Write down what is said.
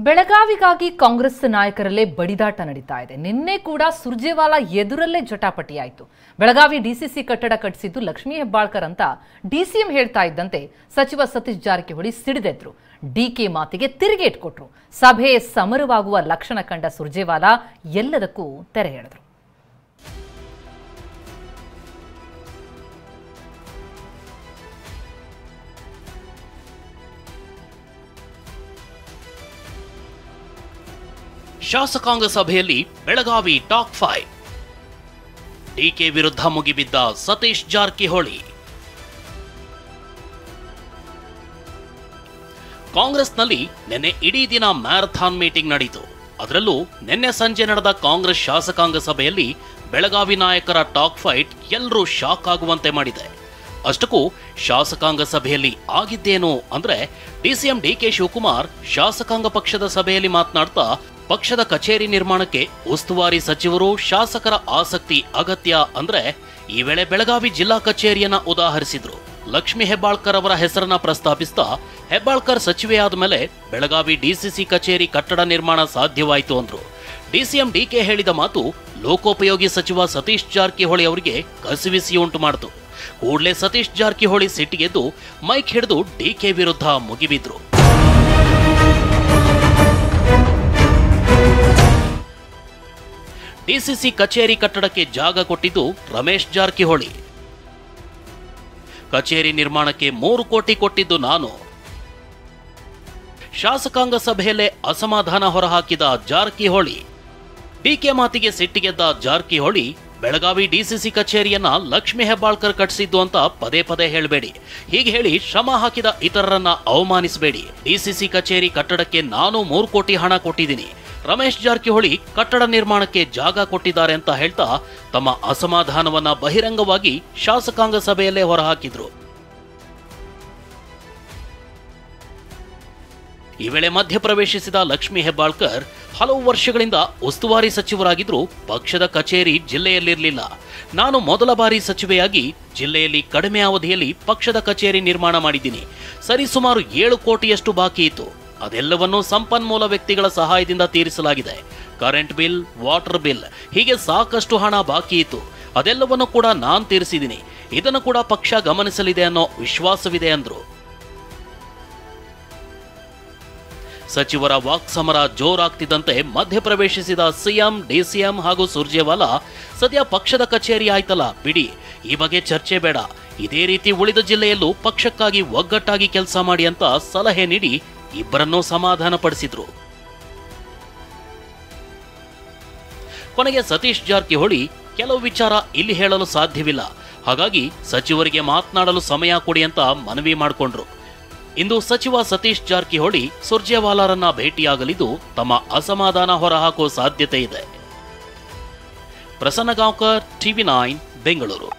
ಬೆಳಗಾವಿಗಾಗಿ ಕಾಂಗ್ರೆಸ್ ನಾಯಕರಲ್ಲೇ ಬಡಿದಾಟ ನಡೀತಾ ಇದೆ. ನಿನ್ನೆ ಕೂಡ ಸುರ್ಜೇವಾಲಾ ಎದುರಲ್ಲೇ ಜಟಾಪಟಿಯಾಯಿತು. ಬೆಳಗಾವಿ ಡಿಸಿಸಿ ಕಟ್ಟಡ ಕಟ್ಟಿಸಿದ್ದು ಲಕ್ಷ್ಮೀ ಹೆಬ್ಬಾಳ್ಕರ್ ಅಂತ ಡಿಸಿಎಂ ಹೇಳ್ತಾ ಇದ್ದಂತೆ ಸಚಿವ ಸತೀಶ್ ಜಾರಕಿಹೊಳಿ ಸಿಡಿದೆದ್ರು. ಡಿಕೆ ಮಾತಿಗೆ ತಿರುಗೇಟು ಕೊಟ್ರು. ಸಭೆ ಸಮರವಾಗುವ ಲಕ್ಷಣ ಕಂಡ ಸುರ್ಜೇವಾಲಾ ಎಲ್ಲದಕ್ಕೂ ತೆರೆ ಎಳೆದ್ರು. ಶಾಸಕಾಂಗ ಸಭೆಯಲ್ಲಿ ಬೆಳಗಾವಿ ಟಾಪ್ 5. ಡಿಕೆ ವಿರುದ್ಧ ಮುಗಿಬಿದ್ದ ಸತೀಶ್ ಜಾರಕಿಹೊಳಿ. ಕಾಂಗ್ರೆಸ್ನಲ್ಲಿ ನಿನ್ನೆ ಇಡೀ ದಿನ ಮ್ಯಾರಥಾನ್ ಮೀಟಿಂಗ್ ನಡೆಯಿತು. ಅದರಲ್ಲೂ ನಿನ್ನೆ ಸಂಜೆ ನಡೆದ ಕಾಂಗ್ರೆಸ್ ಶಾಸಕಾಂಗ ಸಭೆಯಲ್ಲಿ ಬೆಳಗಾವಿ ನಾಯಕರ ಟಾಕ್ ಫೈಟ್ ಎಲ್ಲರೂ ಶಾಕ್ ಆಗುವಂತೆ ಮಾಡಿದೆ. ಅಷ್ಟಕ್ಕೂ ಶಾಸಕಾಂಗ ಸಭೆಯಲ್ಲಿ ಆಗಿದ್ದೇನು ಅಂದ್ರೆ, ಡಿಸಿಎಂ ಡಿಕೆ ಶಿವಕುಮಾರ್ ಶಾಸಕಾಂಗ ಪಕ್ಷದ ಸಭೆಯಲ್ಲಿ ಮಾತನಾಡ್ತಾ ಪಕ್ಷದ ಕಚೇರಿ ನಿರ್ಮಾಣಕ್ಕೆ ಉಸ್ತುವಾರಿ ಸಚಿವರು ಶಾಸಕರ ಆಸಕ್ತಿ ಅಗತ್ಯ ಅಂದ್ರೆ ಈ ವೇಳೆ ಬೆಳಗಾವಿ ಜಿಲ್ಲಾ ಕಚೇರಿಯನ್ನ ಉದಾಹರಿಸಿದ್ರು. ಲಕ್ಷ್ಮೀ ಹೆಬ್ಬಾಳ್ಕರ್ ಅವರ ಹೆಸರನ್ನ ಪ್ರಸ್ತಾಪಿಸ್ತಾ ಹೆಬ್ಬಾಳ್ಕರ್ ಸಚಿವೆಯಾದ ಮೇಲೆ ಬೆಳಗಾವಿ ಡಿಸಿಸಿ ಕಚೇರಿ ಕಟ್ಟಡ ನಿರ್ಮಾಣ ಸಾಧ್ಯವಾಯಿತು ಅಂದ್ರು. ಡಿಸಿಎಂ ಡಿಕೆ ಹೇಳಿದ ಮಾತು ಲೋಕೋಪಯೋಗಿ ಸಚಿವ ಸತೀಶ್ ಜಾರಕಿಹೊಳಿ ಅವರಿಗೆ ಕಸಿವಿಸಿ ಉಂಟು ಮಾಡಿತು. ಕೂಡಲೇ ಸತೀಶ್ ಜಾರಕಿಹೊಳಿ ಸಿಟ್ಟಿಗೆದ್ದು ಮೈಕ್ ಹಿಡಿದು ಡಿಕೆ ವಿರುದ್ಧ ಮುಗಿಬಿದ್ರು. ಡಿಸಿಸಿ ಕಚೇರಿ ಕಟ್ಟಡಕ್ಕೆ ಜಾಗ ಕೊಟ್ಟಿದ್ದು ರಮೇಶ್ ಜಾರಕಿಹೊಳಿ. ಕಚೇರಿ ನಿರ್ಮಾಣಕ್ಕೆ 3 ಕೋಟಿ ಕೊಟ್ಟಿದ್ದು ನಾನು. ಶಾಸಕಾಂಗ ಸಭೆಯಲ್ಲೇ ಅಸಮಾಧಾನ ಹೊರಹಾಕಿದ ಜಾರಕಿಹೊಳಿ. ಡಿಕೆ ಮಾತಿಗೆ ಸಿಟ್ಟಿಗೆದ್ದ ಜಾರಕಿಹೊಳಿ, ಬೆಳಗಾವಿ ಡಿಸಿಸಿ ಕಚೇರಿಯನ್ನ ಲಕ್ಷ್ಮೀ ಹೆಬ್ಬಾಳ್ಕರ್ ಕಟ್ಟಿಸಿದ್ದು ಅಂತ ಪದೇ ಪದೇ ಹೇಳಬೇಡಿ. ಹೀಗೆ ಹೇಳಿ ಶ್ರಮ ಹಾಕಿದ ಇತರರನ್ನ ಅವಮಾನಿಸಬೇಡಿ. ಡಿಸಿಸಿ ಕಚೇರಿ ಕಟ್ಟಡಕ್ಕೆ ನಾನು 3 ಕೋಟಿ ಹಣ ಕೊಟ್ಟಿದ್ದೀನಿ. ರಮೇಶ್ ಜಾರಕಿಹೊಳಿ ಕಟ್ಟಡ ನಿರ್ಮಾಣಕ್ಕೆ ಜಾಗ ಕೊಟ್ಟಿದ್ದಾರೆ ಅಂತ ಹೇಳ್ತಾ ತಮ್ಮ ಅಸಮಾಧಾನವನ್ನ ಬಹಿರಂಗವಾಗಿ ಶಾಸಕಾಂಗ ಸಭೆಯಲ್ಲೇ ಹೊರಹಾಕಿದ್ರು. ಈ ವೇಳೆ ಮಧ್ಯಪ್ರವೇಶಿಸಿದ ಲಕ್ಷ್ಮೀ ಹೆಬ್ಬಾಳ್ಕರ್ ಹಲವು ವರ್ಷಗಳಿಂದ ಉಸ್ತುವಾರಿ ಸಚಿವರಾಗಿದ್ರು ಪಕ್ಷದ ಕಚೇರಿ ಜಿಲ್ಲೆಯಲ್ಲಿರಲಿಲ್ಲ. ನಾನು ಮೊದಲ ಬಾರಿ ಸಚಿವೆಯಾಗಿ ಜಿಲ್ಲೆಯಲ್ಲಿ ಕಡಿಮೆ ಅವಧಿಯಲ್ಲಿ ಪಕ್ಷದ ಕಚೇರಿ ನಿರ್ಮಾಣ ಮಾಡಿದ್ದೀನಿ. ಸರಿಸುಮಾರು 7 ಕೋಟಿಯಷ್ಟು ಬಾಕಿ ಇತ್ತು. ಅದೆಲ್ಲವನ್ನೂ ಸಂಪನ್ಮೂಲ ವ್ಯಕ್ತಿಗಳ ಸಹಾಯದಿಂದ ತೀರಿಸಲಾಗಿದೆ. ಕರೆಂಟ್ ಬಿಲ್, ವಾಟರ್ ಬಿಲ್, ಹೀಗೆ ಸಾಕಷ್ಟು ಹಣ ಬಾಕಿ ಇತ್ತು. ಅದೆಲ್ಲವನ್ನೂ ಕೂಡ ನಾನು ತೀರಿಸಿದ್ದೀನಿ. ಇದನ್ನು ಕೂಡ ಪಕ್ಷ ಗಮನಿಸಲಿದೆ ಅನ್ನೋ ವಿಶ್ವಾಸವಿದೆ ಅಂದ್ರು. ಸಚಿವರ ವಾಕ್ಸಮರ ಜೋರಾಗ್ತಿದ್ದಂತೆ ಮಧ್ಯಪ್ರವೇಶಿಸಿದ ಸಿಎಂ, ಡಿಸಿಎಂ ಹಾಗೂ ಸುರ್ಜೇವಾಲಾ, ಸದ್ಯ ಪಕ್ಷದ ಕಚೇರಿ ಆಯ್ತಲ್ಲ ಬಿಡಿ, ಈ ಬಗ್ಗೆ ಚರ್ಚೆ ಬೇಡ, ಇದೇ ರೀತಿ ಉಳಿದ ಜಿಲ್ಲೆಯಲ್ಲೂ ಪಕ್ಷಕ್ಕಾಗಿ ಒಗ್ಗಟ್ಟಾಗಿ ಕೆಲಸ ಮಾಡಿ ಅಂತ ಸಲಹೆ ನೀಡಿ ಇಬ್ಬರನ್ನೂ ಸಮಾಧಾನ ಪಡಿಸಿದ್ರು. ಕೊನೆಗೆ ಸತೀಶ್ ಜಾರಕಿಹೊಳಿ, ಕೆಲವು ವಿಚಾರ ಇಲ್ಲಿ ಹೇಳಲು ಸಾಧ್ಯವಿಲ್ಲ, ಹಾಗಾಗಿ ಸಚಿವರಿಗೆ ಮಾತನಾಡಲು ಸಮಯ ಕೊಡಿ ಅಂತ ಮನವಿ ಮಾಡಿಕೊಂಡ್ರು. ಇಂದು ಸಚಿವ ಸತೀಶ್ ಜಾರಕಿಹೊಳಿ ಸುರ್ಜೇವಾಲಾರನ್ನ ಭೇಟಿಯಾಗಲಿದ್ದು ತಮ್ಮ ಅಸಮಾಧಾನ ಹೊರಹಾಕುವ ಸಾಧ್ಯತೆ ಇದೆ. ಪ್ರಸನ್ನ ಗಾಂವ್ಕರ್, ಟಿವಿ9 ಬೆಂಗಳೂರು.